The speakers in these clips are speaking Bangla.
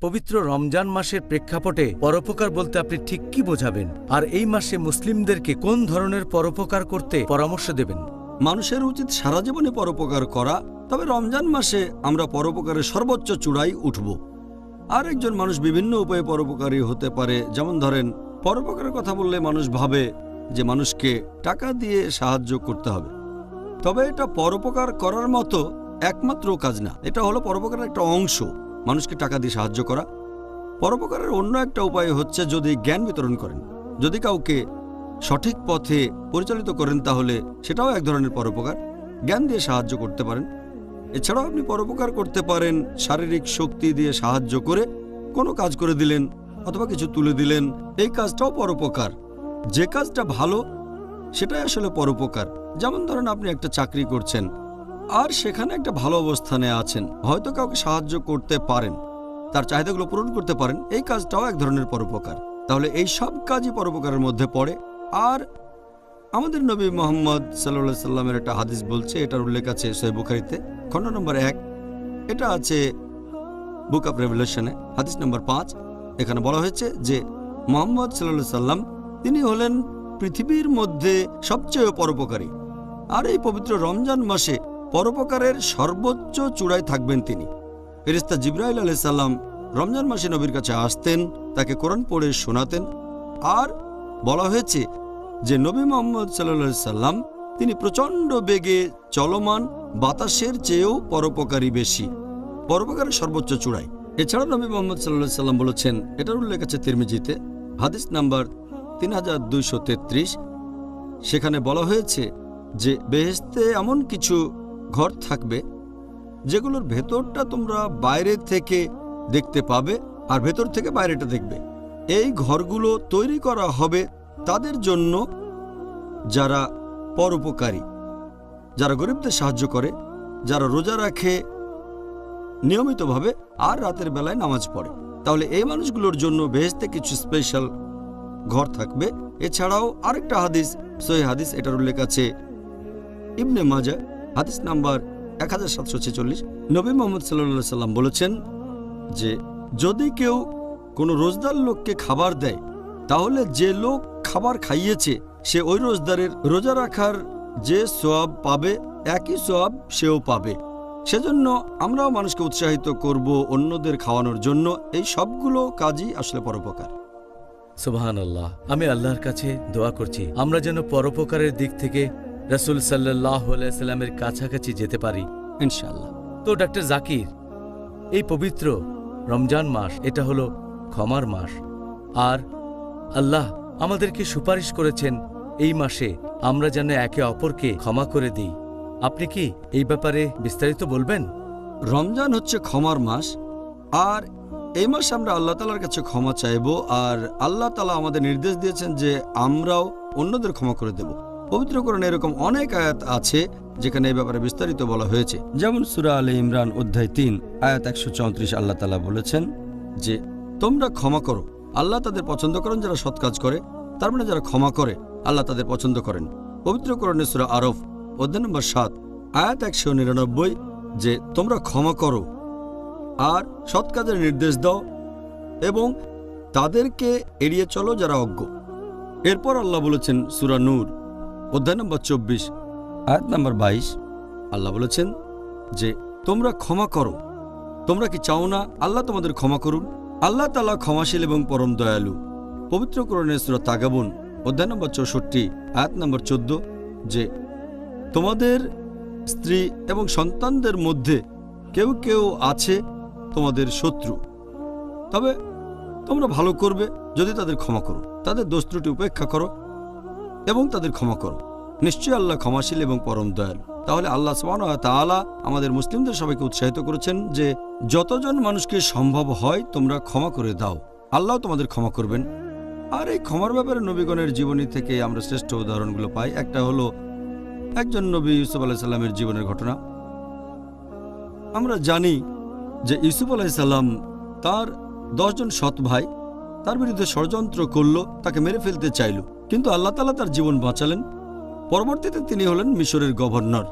পবিত্র রমজান মাসের প্রেক্ষাপটে পরোপকার বলতে আপনি ঠিক কি বোঝাবেন, আর এই মাসে মুসলিমদেরকে কোন ধরনের পরোপকার করতে পরামর্শ দেবেন? মানুষের উচিত সারা জীবনে পরোপকার করা, তবে রমজান মাসে আমরা পরোপকারের সর্বোচ্চ চূড়ায় উঠব। আর একজন মানুষ বিভিন্ন উপায়ে পরোপকারী হতে পারে। যেমন ধরেন, পরোপকারের কথা বললে মানুষ ভাবে যে মানুষকে টাকা দিয়ে সাহায্য করতে হবে, তবে এটা পরোপকার করার মতো একমাত্র কাজ না। এটা হলো পরোপকারের একটা অংশ, মানুষকে টাকা দিয়ে সাহায্য করা। পরোপকারের অন্য একটা উপায় হচ্ছে যদি জ্ঞান বিতরণ করেন, যদি কাউকে সঠিক পথে পরিচালিত করেন, তাহলে সেটাও এক ধরনের পরোপকার। জ্ঞান দিয়ে সাহায্য করতে পারেন। এছাড়াও আপনি পরোপকার করতে পারেন শারীরিক শক্তি দিয়ে সাহায্য করে, কোনো কাজ করে দিলেন অথবা কিছু তুলে দিলেন, এই কাজটাও পরোপকার। যে কাজটা ভালো সেটাই আসলে পরোপকার। যেমন ধরেন, আপনি একটা চাকরি করছেন আর সেখানে একটা ভালো অবস্থানে আছেন, হয়তো কাউকে সাহায্য করতে পারেন, তার চাহিদাগুলো পূরণ করতে পারেন, এই কাজটাও এক ধরনের পরোপকার। তাহলে এই সব কাজই পরোপকারের মধ্যে পড়ে। আর আমাদের নবী মুহাম্মদ সাল্লাল্লাহু আলাইহি সাল্লামের একটা হাদিস বলছে, এটার উল্লেখ আছে সহিহ বুখারীতে খণ্ড নম্বর 1, এটা আছে বুক অফ রেভেলেশনে হাদিস নম্বর 5। এখানে বলা হয়েছে যে মুহাম্মদ সাল্লাল্লাহু আলাইহি সাল্লাম তিনি হলেন পৃথিবীর মধ্যে সবচেয়ে পরোপকারী। আর এই পবিত্র রমজান মাসে পরোপকারের সর্বোচ্চ চূড়ায় থাকবেন তিনি। ফেরেশতা জিবরাইল আলাইহিস সালাম রমজান মাসে নবীর কাছে আসতেন, তাকে কোরআন পড়ে শোনাতেন। আর বলা হয়েছে যে নবী মুহাম্মদ সাল্লাল্লাহু আলাইহি সাল্লাম তিনি প্রচণ্ড বেগে চলমান বাতাসের চেয়েও পরোপকারী বেশি, পরোপকারের সর্বোচ্চ চূড়ায়। এছাড়া নবী মুহাম্মদ সাল্লাল্লাহু আলাইহি সাল্লাম বলেছেন, এটার উল্লেখ আছে তিরমিজিতে হাদিস নাম্বার 3233, সেখানে বলা হয়েছে যে বেহেশতে এমন কিছু ঘর থাকবে যেগুলোর ভেতরটা তোমরা বাইরে থেকে দেখতে পাবে আর ভেতর থেকে বাইরেটা দেখবে। এই ঘরগুলো তৈরি করা হবে তাদের জন্য যারা পরোপকারী, যারা গরিবদের সাহায্য করে, যারা রোজা রাখে নিয়মিতভাবে আর রাতের বেলায় নামাজ পড়ে। তাহলে এই মানুষগুলোর জন্য বেহেশতে কিছু স্পেশাল ঘর থাকবে। এছাড়াও আরেকটা হাদিস, সহিহ হাদিস, এটার উল্লেখ আছে ইবনে মাজাহ হাদিস নাম্বার 1746। নবী মুহাম্মদ সাল্লাল্লাহু আলাইহি সাল্লাম বলেছেন যে যদি কেউ কোনো রোজদার লোককে খাবার দেয়, তাহলে যে লোক খাবার খাইয়েছে সে ওই রোজদারের রোজা রাখার যে সওয়াব পাবে একই সওয়াব সেও পাবে। সেজন্য আমরাও মানুষকে উৎসাহিত করব অন্যদের খাওয়ানোর জন্য। এই সবগুলো কাজই আসলে পরোপকার। সুবহানাল্লাহ। আমি আল্লাহর কাছে দোয়া করছি আমরা যেন পরোপকারের দিক থেকে রাসূল সাল্লাল্লাহু আলাইহি সাল্লামের কাছাকাছি যেতে পারি, ইনশাআল্লাহ। তো ডাক্তার জাকির, এই পবিত্র রমজান মাস এটা হলো ক্ষমার মাস, আর আল্লাহ আমাদেরকে সুপারিশ করেছেন এই মাসে আমরা যেন একে অপরকে ক্ষমা করে দিই। আপনি কি এই ব্যাপারে বিস্তারিত বলবেন? রমজান হচ্ছে ক্ষমার মাস, আর এই মাসে আমরা আল্লাহ তাআলার কাছে ক্ষমা চাইব। আর আল্লাহ তাআলা আমাদের নির্দেশ দিয়েছেন যে আমরাও অন্যদের ক্ষমা করে দেব। পবিত্র কোরআনে এরকম অনেক আয়াত আছে যেখানে এই ব্যাপারে বিস্তারিত বলা হয়েছে। যেমন সূরা আলে ইমরান অধ্যায় 3 আয়াত 134 আল্লাহ তাআলা বলেছেন যে তোমরা ক্ষমা করো, আল্লাহ তাদের পছন্দ করেন যারা সৎ কাজ করে। তার মানে যারা ক্ষমা করে আল্লাহ তাদের পছন্দ করেন। পবিত্র কোরআনে সূরা আরফ অধ্যায় নম্বর 7 আয়াত 199 যে তোমরা ক্ষমা করো আর সৎ কাজের নির্দেশ দাও এবং তাদেরকে এড়িয়ে চলো যারা অজ্ঞ। এরপর আল্লাহ বলেছেন সূরা নূর অধ্যায় নম্বর 24 আয়াত নম্বর 22, আল্লাহ বলেছেন যে তোমরা ক্ষমা করো। তোমরা কি চাও না আল্লাহ তোমাদের ক্ষমা করুন? আল্লাহ তাআলা ক্ষমাশীল এবং পরম দয়ালু। পবিত্র কোরআনে সূরা তাগাবুন অধ্যায় নম্বর 64 আয়াত নম্বর 14 যে তোমাদের স্ত্রী এবং সন্তানদের মধ্যে কেউ কেউ আছে তোমাদের শত্রু, তবে তোমরা ভালো করবে যদি তাদের ক্ষমা করো, তাদের দোষ ত্রুটি উপেক্ষা করো এবং তাদের ক্ষমা করো। নিশ্চয়ই আল্লাহ ক্ষমাশীল এবং পরম দয়ালু। তাহলে আল্লাহ সুবহানাহু ওয়া তাআলা আমাদের মুসলিমদের সবাইকে উৎসাহিত করেছেন যে যতজন মানুষকে সম্ভব হয় তোমরা ক্ষমা করে দাও, আল্লাহ তোমাদের ক্ষমা করবেন। আর এই ক্ষমার ব্যাপারে নবীগণের জীবনী থেকে আমরা শ্রেষ্ঠ উদাহরণগুলো পাই। একটা হলো একজন নবী ইউসুফ আলাইহিস সালামের জীবনের ঘটনা। আমরা জানি যে ইউসুফ আলাইহিস সালাম তার 10 জন সৎ ভাই তার বিরুদ্ধে ষড়যন্ত্র করল, তাকে মেরে ফেলতে চাইল, কিন্তু আল্লাহ তাআলা তার জীবন বাঁচালেন। পরবর্তীতে তিনি হলেন মিশরের গভর্নর।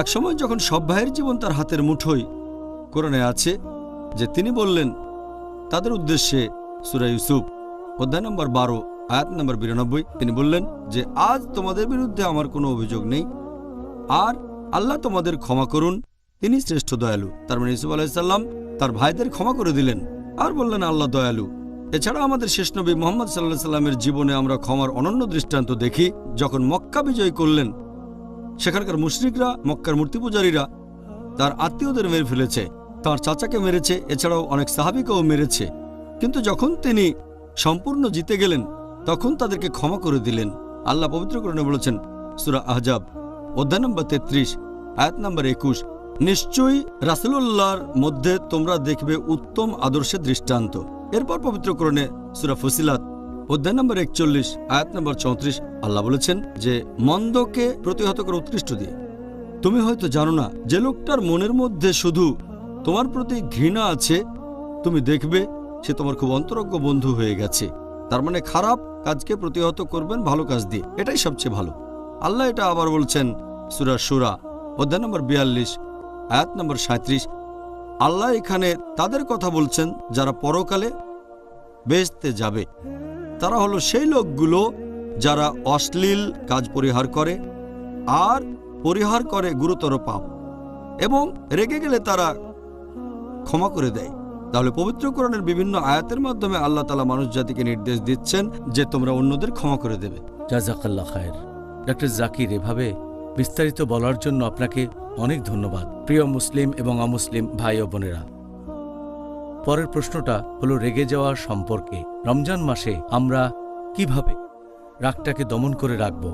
একসময় যখন সব ভাইয়ের জীবন তার হাতের মুঠোয়, কোরআনে আছে যে তিনি বললেন তাদের উদ্দেশ্যে সূরা ইউসুফ অধ্যায় নম্বর 12 আয়াত নম্বর 92 তিনি বললেন যে আজ তোমাদের বিরুদ্ধে আমার কোনো অভিযোগ নেই, আর আল্লাহ তোমাদের ক্ষমা করুন, তিনি শ্রেষ্ঠ দয়ালু। তার মানে ইউসুফ আলাইহিস সালাম তার ভাইদের ক্ষমা করে দিলেন আর বললেন আল্লাহ দয়ালু। এছাড়া আমাদের শেষ নবী মুহাম্মদ সাল্লাল্লাহু আলাইহি সাল্লামের জীবনে আমরা ক্ষমার অনন্য দৃষ্টান্ত দেখি। যখন মক্কা বিজয় করলেন, সেখানকার মুশরিকরা, মক্কার মূর্তি পূজারীরা তার আত্মীয়দের মেরে ফেলেছে, তার চাচাকে মেরেছে, এছাড়াও অনেক সাহাবীকেও মেরেছে। কিন্তু যখন তিনি সম্পূর্ণ জিতে গেলেন, তখন তাদেরকে ক্ষমা করে দিলেন। আল্লাহ পবিত্র কোরআনে বলেছেন সূরা আহজাব অধ্যায় নম্বর 33 আয়াত নম্বর 21, নিশ্চয়ই রাসূলুল্লাহর মধ্যে তোমরা দেখবে উত্তম আদর্শের দৃষ্টান্ত। এরপর পবিত্র কোরআনে সূরা ফুসিলাত অধ্যায় নম্বর 41 আয়াত নম্বর 34 আল্লাহ বলেছেন যে মন্দকে প্রতিহত করে উৎকৃষ্ট দিয়ে। তুমি হয়তো জানো না যে লোকটার মনের মধ্যে শুধু তোমার প্রতি ঘৃণা আছে, তুমি দেখবে সে তোমার খুব অন্তরঙ্গ বন্ধু হয়ে গেছে। তার মানে খারাপ কাজকে প্রতিহত করবেন ভালো কাজ দিয়ে, এটাই সবচেয়ে ভালো। আল্লাহ এটা আবার বলছেন সূরা শুরা অধ্যায় নম্বর 42 আয়াত নম্বর 37। আল্লাহ এখানে তাদের কথা বলছেন যারা পরকালে বেহেশতে যাবে। তারা হলো সেই লোকগুলো যারা অশ্লীল কাজ পরিহার করে আর পরিহার করে গুরুতর পাপ, এবং রেগে গেলে তারা ক্ষমা করে দেয়। তাহলে পবিত্র কোরআনের বিভিন্ন আয়াতের মাধ্যমে আল্লাহ তাআলা মানুষ জাতিকে নির্দেশ দিচ্ছেন যে তোমরা অন্যদের ক্ষমা করে দেবে। জাযাকাল্লাহ খায়ের। ডক্টর জাকির, এভাবে বিস্তারিত বলার জন্য আপনাকে অনেক ধন্যবাদ। প্রিয় মুসলিম এবং অমুসলিম ভাই ও বোনেরা, পরের প্রশ্নটা হলো রেগে যাওয়ার সম্পর্কে। রমজান মাসে আমরা কিভাবে রাগটাকে দমন করে রাখব?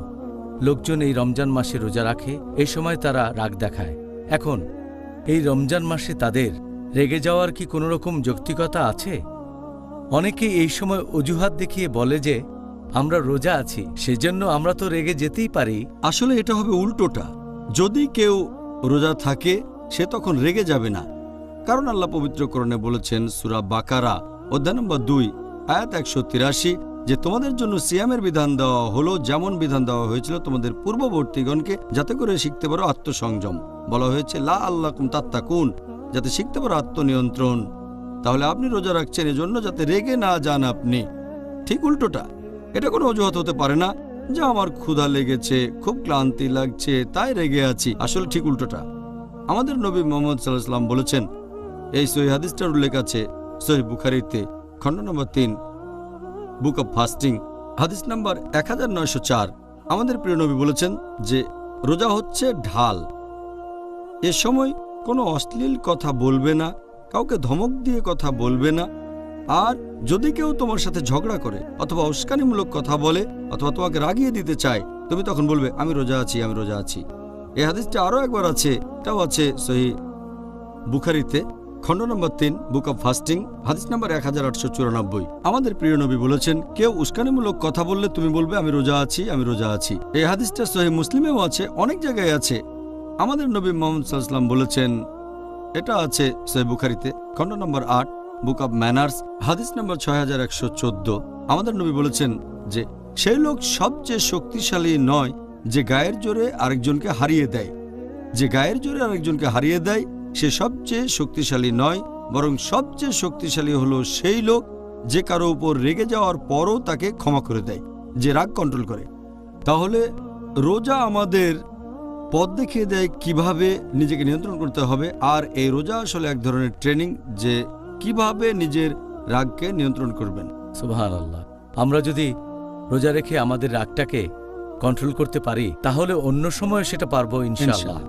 লোকজন এই রমজান মাসে রোজা রাখে, এই সময় তারা রাগ দেখায়। এখন এই রমজান মাসে তাদের রেগে যাওয়ার কি কোনো রকম যৌক্তিকতা আছে? অনেকে এই সময় অজুহাত দেখিয়ে বলে যে আমরা রোজা আছি, সেজন্য আমরা তো রেগে যেতেই পারি। আসলে এটা হবে উল্টোটা। যদি কেউ রোজা থাকে সে তখন রেগে যাবে না, কারণ আল্লাহ পবিত্র কোরআনে বলেছেন সূরা বাকারা অধ্যায় নম্বর 2 আয়াত 183 যে তোমাদের জন্য সিয়ামের বিধান দেওয়া হলো যেমন বিধান দেওয়া হয়েছিল তোমাদের পূর্ববর্তীগণকে, যাতে করে শিখতে পারো আত্মসংযম। বলা হয়েছে লা আল্লাকুম তাত্তাকুন, যাতে শিখতে পারো আত্মনিয়ন্ত্রণ। তাহলে আপনি রোজা রাখছেন এজন্য যাতে রেগে না যান আপনি। ঠিক উল্টোটা, এটা কোনো অজুহাত হতে পারে না যে আমার ক্ষুধা লেগেছে, খুব ক্লান্তি লাগছে, তাই রেগে আছি। আসলে ঠিক উল্টোটা। আমাদের নবী মুহাম্মদ সাল্লাল্লাহু আলাইহি ওয়াসাল্লাম বলেছেন, এই সহিহ হাদিসটার উল্লেখ আছে সহিহ বুখারীতে খণ্ড নম্বর 3 বুক অব ফাস্টিং হাদিস নম্বর 1904। আমাদের প্রিয় নবী বলেছেন যে রোজা হচ্ছে ঢাল। এ সময় কোনো অশ্লীল কথা বলবে না, কাউকে ধমক দিয়ে কথা বলবে না, আর যদি কেউ তোমার সাথে ঝগড়া করে অথবা উস্কানিমূলক কথা বলে অথবা তোমাকে রাগিয়ে দিতে চায়, তুমি তখন বলবে আমি রোজা আছি, আমি রোজা আছি। এই হাদিসটা আরও একবার আছে, এটাও আছে সহিহ বুখারীতে খণ্ড নম্বর 3 বুক অব ফাস্টিং হাদিস নম্বর 1894। আমাদের প্রিয় নবী বলেছেন কেউ উস্কানিমূলক কথা বললে তুমি বলবে আমি রোজা আছি, আমি রোজা আছি। এই হাদিসটা সহিহ মুসলিমেও আছে, অনেক জায়গায় আছে। আমাদের নবী মুহাম্মদ সাল্লাল্লাহু আলাইহি ওয়াসাল্লাম বলেছেন, এটা আছে সহিহ বুখারীতে খণ্ড নম্বর 8 বুক অব ম্যানার্স হাদিস নম্বর 6114। আমাদের নবী বলেছেন যে সেই লোক সবচেয়ে শক্তিশালী নয় যে গায়ের জোরে আরেকজনকে হারিয়ে দেয়। যে গায়ের জোরে আরেকজনকে হারিয়ে দেয় সে সবচেয়ে শক্তিশালী নয়, বরং সবচেয়ে শক্তিশালী হলো সেই লোক যে কারো উপর রেগে যাওয়ার পরও তাকে ক্ষমা করে দেয়, যে রাগ কন্ট্রোল করে। তাহলে রোজা আমাদের পথ দেখিয়ে দেয় কিভাবে নিজেকে নিয়ন্ত্রণ করতে হবে। আর এই রোজা আসলে এক ধরনের ট্রেনিং, যে কিভাবে নিজের রাগকে নিয়ন্ত্রণ করবেন। সুবহানাল্লাহ। আমরা যদি রোজা রেখে আমাদের রাগটাকে কন্ট্রোল করতে পারি, তাহলে অন্য সময় সেটা পারবো ইনশাআল্লাহ।